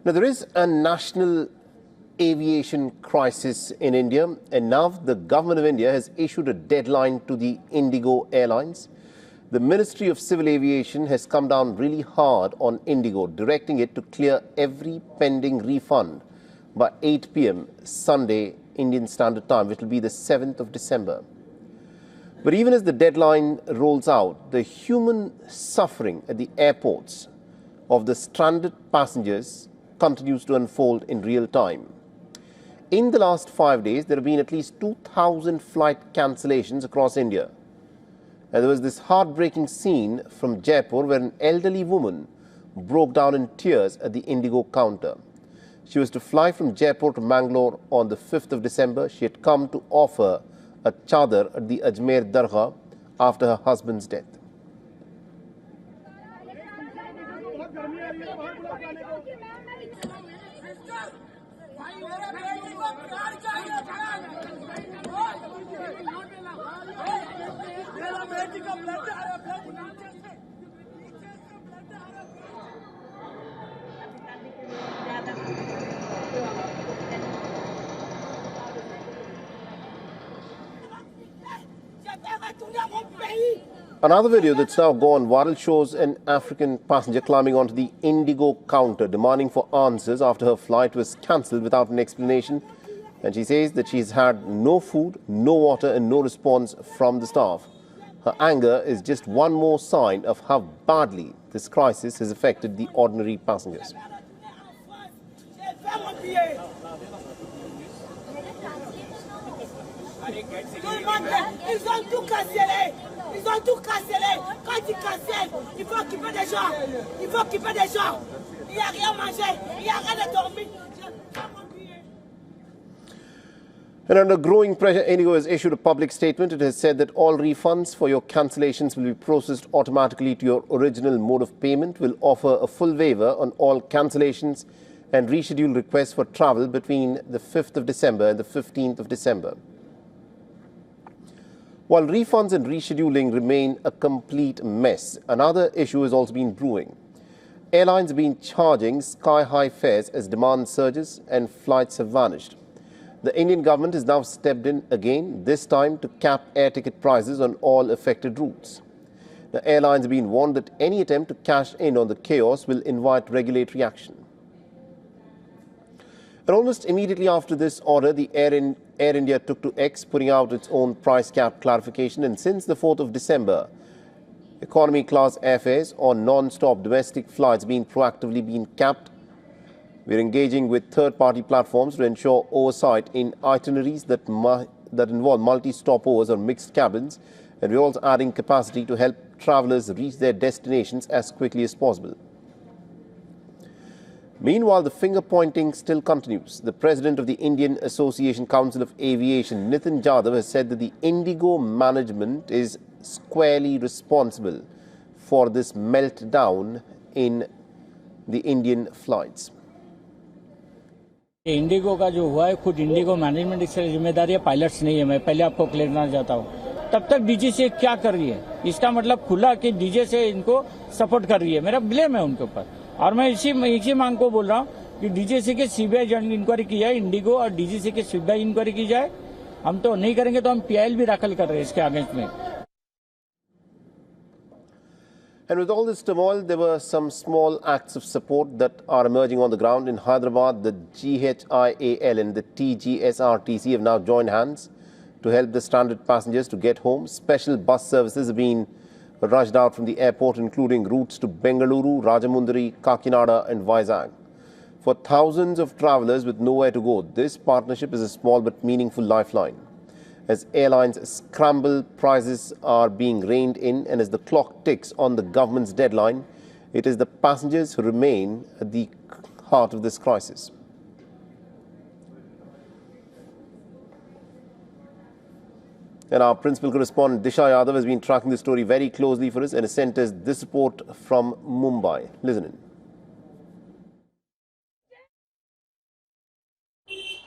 Now, there is a national aviation crisis in India, and now the government of India has issued a deadline to the IndiGo airlines. The Ministry of Civil Aviation has come down really hard on IndiGo, directing it to clear every pending refund by 8 p.m. Sunday Indian Standard Time, which will be the 7th of December. But even as the deadline rolls out, the human suffering at the airports of the stranded passengers continues to unfold in real time. In the last 5 days, there have been at least 2,000 flight cancellations across India. And there was this heartbreaking scene from Jaipur where an elderly woman broke down in tears at the IndiGo counter. She was to fly from Jaipur to Mangalore on the 5th of December. She had come to offer a chadar at the Ajmer Dargah after her husband's death. Another video that's now gone viral shows an African passenger climbing onto the IndiGo counter, demanding for answers after her flight was cancelled without an explanation. And she says that she's had no food, no water and no response from the staff. Her anger is just one more sign of how badly this crisis has affected the ordinary passengers. Ils ont tout cancellé. Quand ils cancellent, il faut occuper des gens. Il faut occuper des gens. Il n'y a rien à manger. Il n'y a rien à dormir. And under growing pressure, IndiGo has issued a public statement. It has said that all refunds for your cancellations will be processed automatically to your original mode of payment, will offer a full waiver on all cancellations and reschedule requests for travel between the 5th of December and the 15th of December. While refunds and rescheduling remain a complete mess, another issue has also been brewing. Airlines have been charging sky-high fares as demand surges and flights have vanished. The Indian government has now stepped in again, this time to cap air ticket prices on all affected routes. The airlines have been warned that any attempt to cash in on the chaos will invite regulatory action. And almost immediately after this order, the Air India took to X, putting out its own price cap clarification. And since the 4th of December, economy class airfares on non-stop domestic flights being proactively capped. We're engaging with third-party platforms to ensure oversight in itineraries that involve multi-stopovers or mixed cabins. And we're also adding capacity to help travelers reach their destinations as quickly as possible. Meanwhile, the finger-pointing still continues. The president of the Indian Association Council of Aviation, Nitin Jadhav, has said that the IndiGo management is squarely responsible for this meltdown in the Indian flights. Indigo का जो हुआ है, खुद Indigo management इससे जिम्मेदारी है, pilots नहीं है। मैं पहले आपको क्लियर करना चाहता हूँ। तब तक डीजीसी क्या कर रही है, इसका मतलब खुला कि डीजे से इनको सपोर्ट कर रही है। मेरा ब्लेम है उनके ऊपर। और मैं इसी मांग को बोल रहा हूँ कि डीजीसी के सीबीआई इंक्वायरी की जाए, इंडिगो और डीजीसी के सीबीआई इंक्वायरी की जाए। हम तो नहीं करेंगे तो हम पीआईएल भी दाखिल कर रहे हैं इसके अगेंस्ट में। And with all this turmoil, there were some small acts of support that are emerging on the ground. In Hyderabad, the GHIAL and the TGSRTC have now joined hands to help the stranded passengers to get home. Special bus services have been rushed out from the airport, including routes to Bengaluru, Rajamundry, Kakinada and Vizag. For thousands of travellers with nowhere to go, this partnership is a small but meaningful lifeline. As airlines scramble, prices are being reined in, and as the clock ticks on the government's deadline, it is the passengers who remain at the heart of this crisis. And our principal correspondent Disha Yadav has been tracking the story very closely for us and has sent us this report from Mumbai. Listen in.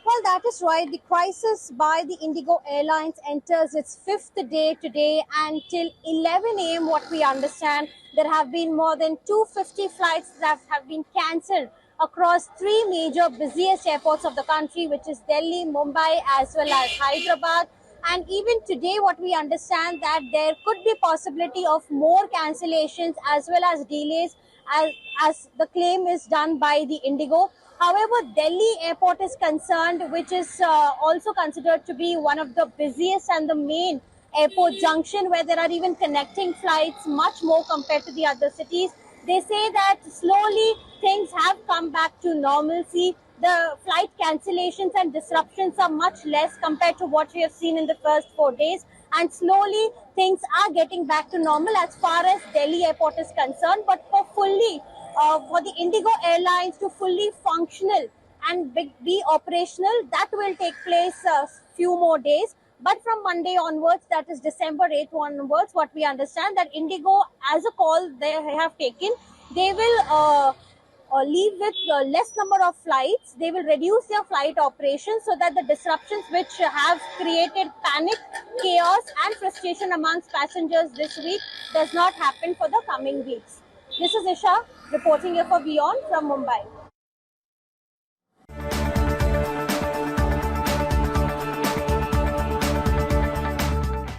Well, that is right. The crisis by the IndiGo Airlines enters its fifth day today, and till 11 a.m. what we understand, there have been more than 250 flights that have been cancelled across three major busiest airports of the country, which is Delhi, Mumbai as well as Hyderabad. And even today what we understand that there could be possibility of more cancellations as well as delays as the claim is done by the IndiGo. However, Delhi airport is concerned, which is also considered to be one of the busiest and the main airport junction, where there are even connecting flights much more compared to the other cities. They say that slowly things have come back to normalcy. The flight cancellations and disruptions are much less compared to what we have seen in the first 4 days. And slowly things are getting back to normal as far as Delhi airport is concerned. But for the IndiGo Airlines to fully functional and be operational, that will take place a few more days. But from Monday onwards, that is December 8th onwards, what we understand that IndiGo, as a call they have taken, they will leave with less number of flights. They will reduce their flight operations so that the disruptions which have created panic, chaos and frustration amongst passengers this week does not happen for the coming weeks. This is Isha reporting here for WION from Mumbai.